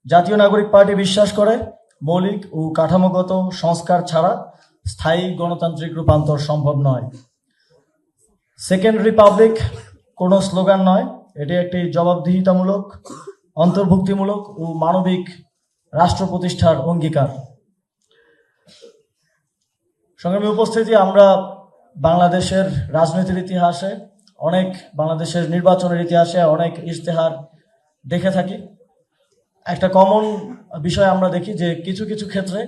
জাতীয় নাগরিক পার্টি বিশ্বাস করে মৌলিক ও কাঠামোগত সংস্কার ছাড়া স্থায়ী গণতান্ত্রিক রূপান্তর সম্ভব নয়। সেকেন্ড রিপাবলিক কোনো স্লোগান নয়, এটি একটি জবাবদিহিতামূলক, অন্তর্ভুক্তিমূলক ও মানবিক রাষ্ট্র প্রতিষ্ঠার অঙ্গীকার। সংগ্রামী উপস্থিতি, আমরা বাংলাদেশের রাজনীতির ইতিহাসে বাংলাদেশের নির্বাচনের ইতিহাসে অনেক ইশতেহার দেখে থাকি। একটা কমন বিষয় আমরা দেখি যে কিছু কিছু ক্ষেত্রে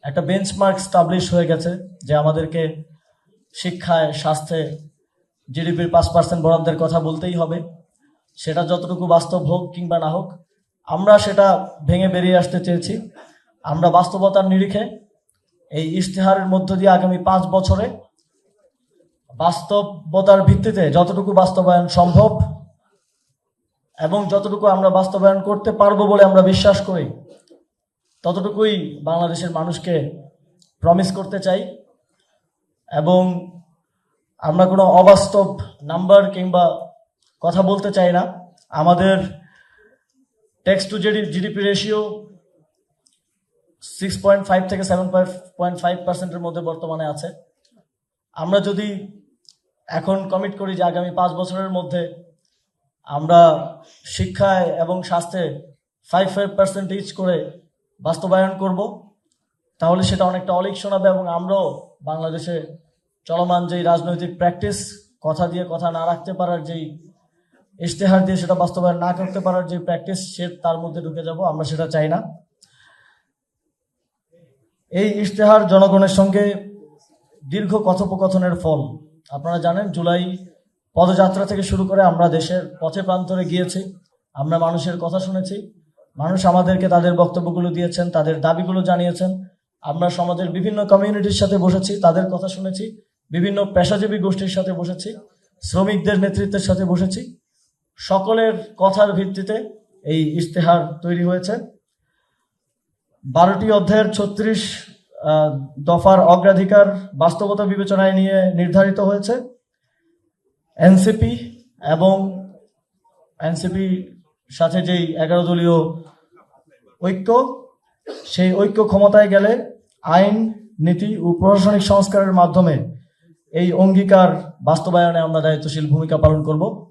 একটা বেঞ্চমার্ক স্টাবলিশ হয়ে গেছে যে আমাদেরকে শিক্ষায়, স্বাস্থ্যে জিডিপির 5% বরাদ্দের কথা বলতেই হবে। সেটা যতটুকু বাস্তব হোক কিংবা না হোক, আমরা সেটা ভেঙে বেরিয়ে আসতে চেয়েছি। আমরা বাস্তবতার নিরিখে এই ইশতেহারের মধ্য দিয়ে আগামী 5 বছরে বাস্তবতার ভিত্তিতে যতটুকু বাস্তবায়ন সম্ভব এবং যতটুকু আমরা বাস্তবায়ন করতে পারবো বলে আমরা বিশ্বাস করি, ততটুকুই বাংলাদেশের মানুষকে প্রমিস করতে চাই। এবং আমরা কোনো অবাস্তব নাম্বার কিংবা কথা বলতে চাই না। আমাদের ট্যাক্স টু জিডিপি রেশিও 6.5 থেকে 7.5%-এর মধ্যে বর্তমানে আছে। আমরা যদি এখন কমিট করি যে আগামী 5 বছরের মধ্যে আমরা শিক্ষায় এবং স্বাস্থ্যে 5% ইচ করে বাস্তবায়ন করব, তাহলে সেটা অনেকটা অলিক শোনাবে এবং আমরাও বাংলাদেশে চলমান যেই রাজনৈতিক প্র্যাকটিস, কথা দিয়ে কথা না রাখতে পারার যেই ইশতেহার দিয়ে সেটা বাস্তবায়ন না করতে পারার যে প্র্যাকটিস, তার মধ্যে ঢুকে যাব। আমরা সেটা চাই না। এই ইশতেহার জনগণের সঙ্গে দীর্ঘ কথোপকথনের ফল। আপনারা জানেন, জুলাই পদযাত্রা থেকে শুরু করে আমরা দেশের পথে প্রান্তরে গিয়েছি, আমরা মানুষের কথা শুনেছি, মানুষ আমাদেরকে তাদের বক্তব্যগুলো দিয়েছেন, তাদের দাবিগুলো জানিয়েছেন। আমরা সমাজের বিভিন্ন কমিউনিটির সাথে বসেছি, তাদের কথা শুনেছি, বিভিন্ন পেশাজীবী গোষ্ঠীর সাথে বসেছি, শ্রমিকদের নেতৃত্বের সাথে বসেছি। সকলের কথার ভিত্তিতে এই ইশতেহার তৈরি হয়েছে। 12টি অধ্যায়ের 36 দফার অগ্রাধিকার বাস্তবতা বিবেচনায় নিয়ে নির্ধারিত হয়েছে। এনসিপি এবং এনসিপি সাথে যেই 11 দলীয় ঐক্য, সেই ঐক্য ক্ষমতায় গেলে আইন, নীতি ও প্রশাসনিক সংস্কারের মাধ্যমে এই অঙ্গীকার বাস্তবায়নে আমরা দায়িত্বশীল ভূমিকা পালন করব।